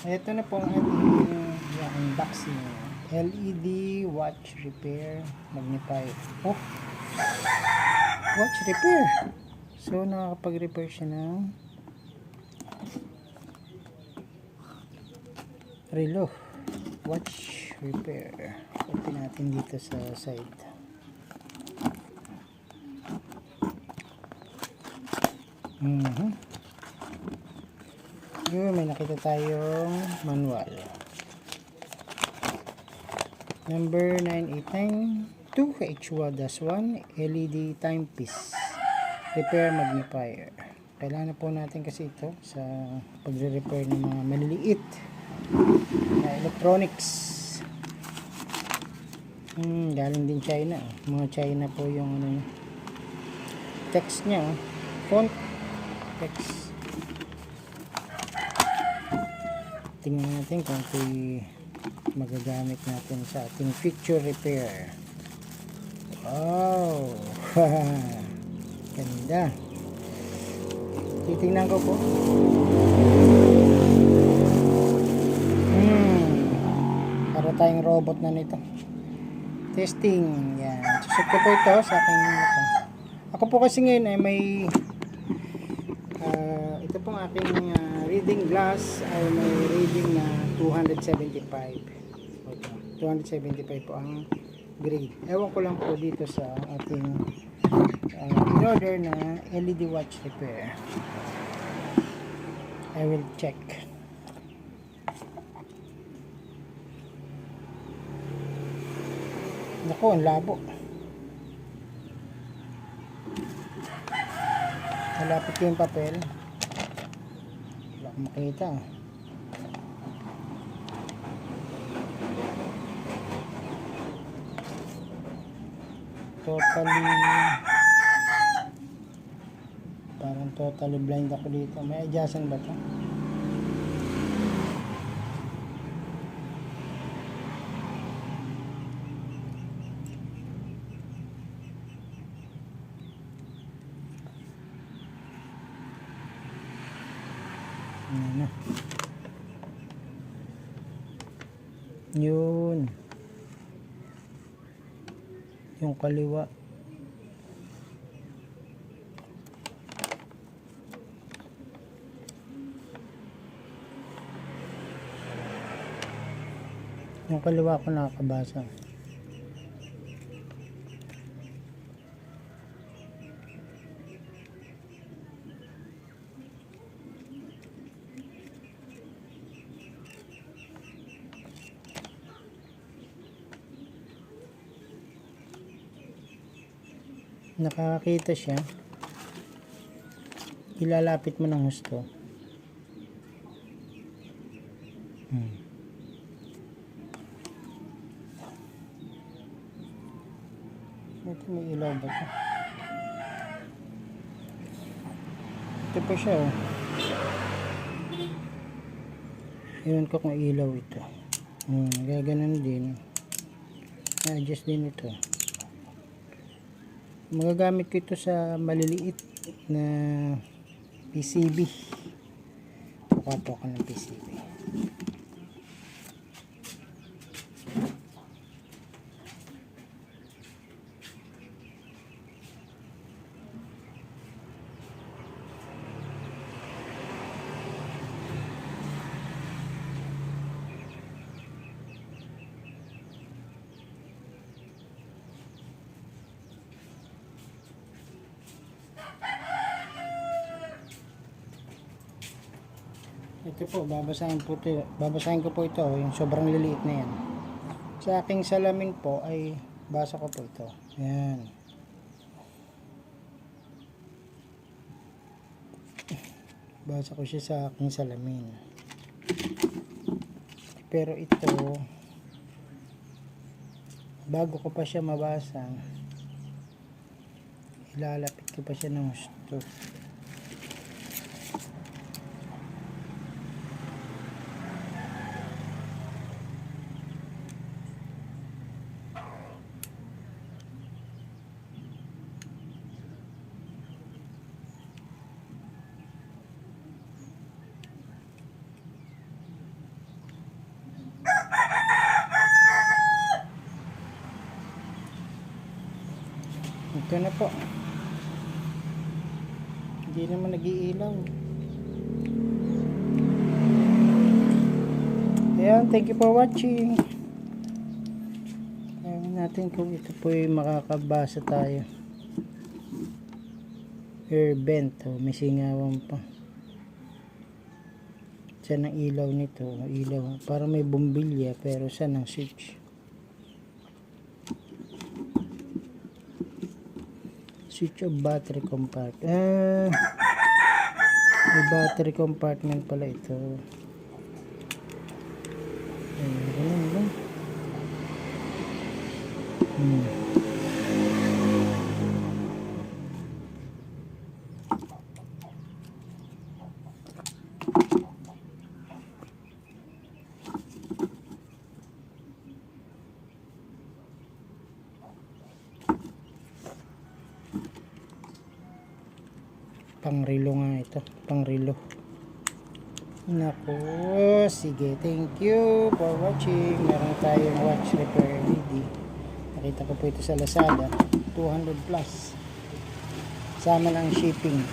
Ito na po ang ating unboxing. LED watch repair magnifier. Oh, watch repair. So nakakapag-repair siya ng relo. Watch repair. Open natin dito sa side. Yun, may nakita tayong manual. Number 9892H1-1 LED timepiece. Repair magnifier. Kailangan po natin kasi ito sa pagre-repair ng mga maliliit na electronics. Galing din China. Mga China po yung ano, text niya. Font text. Tingnan natin kung ito'y magagamit natin sa ating picture repair. Wow! Ganda. Titingnan ko po. Para tayong robot na nito. Testing. Yan. Susot ko po ito sa aking ito. Ako po kasi ngayon ay may ito pong aking reading glass ay may reading na 275. Okay. 275 po ang grade. Ewan ko lang po dito sa ating in-order na LED watch repair. I will check. Naku, ang labo. Malapit ko yung papel. Wala akong makita. Parang totally blind ako dito. May adjustment ba ito? Ayan na. Yun. Yung kaliwa. Yung kaliwa ko nakakabasa. Nakakakita siya. Ilalapit mo ng husto. Ito may ilaw ba ito? Ito pa siya oh. Iwan ko kung ilaw ito. Gaganon din. Na-adjust din ito. Magagamit ko ito sa maliliit na PCB. Kuha ng PCB. Ito po, babasahin ko po ito, yung sobrang liliit na yan. Sa aking salamin po ay basa ko po ito. Ayan. Basa ko siya sa aking salamin. Pero ito, bago ko pa siya mabasa, ilalapit ko pa siya ng gusto. Ito na po. Hindi naman nag-iilaw. Ayan, thank you for watching. Tingnan natin kung ito po ay makakabasa tayo. Air vent. Oh, may singawan pa. Saan ang ilaw nito? Ilaw. Parang may bumbilya pero saan ang switch? Switch of battery compartment. May battery compartment pala ito. Ayan, ganun lang. Pangrilo nga ito, pangrilo. Nako, sige, thank you for watching. Meron tayong watch repair LED. Nakita ko po ito sa Lazada, 200 plus. Sama ng shipping.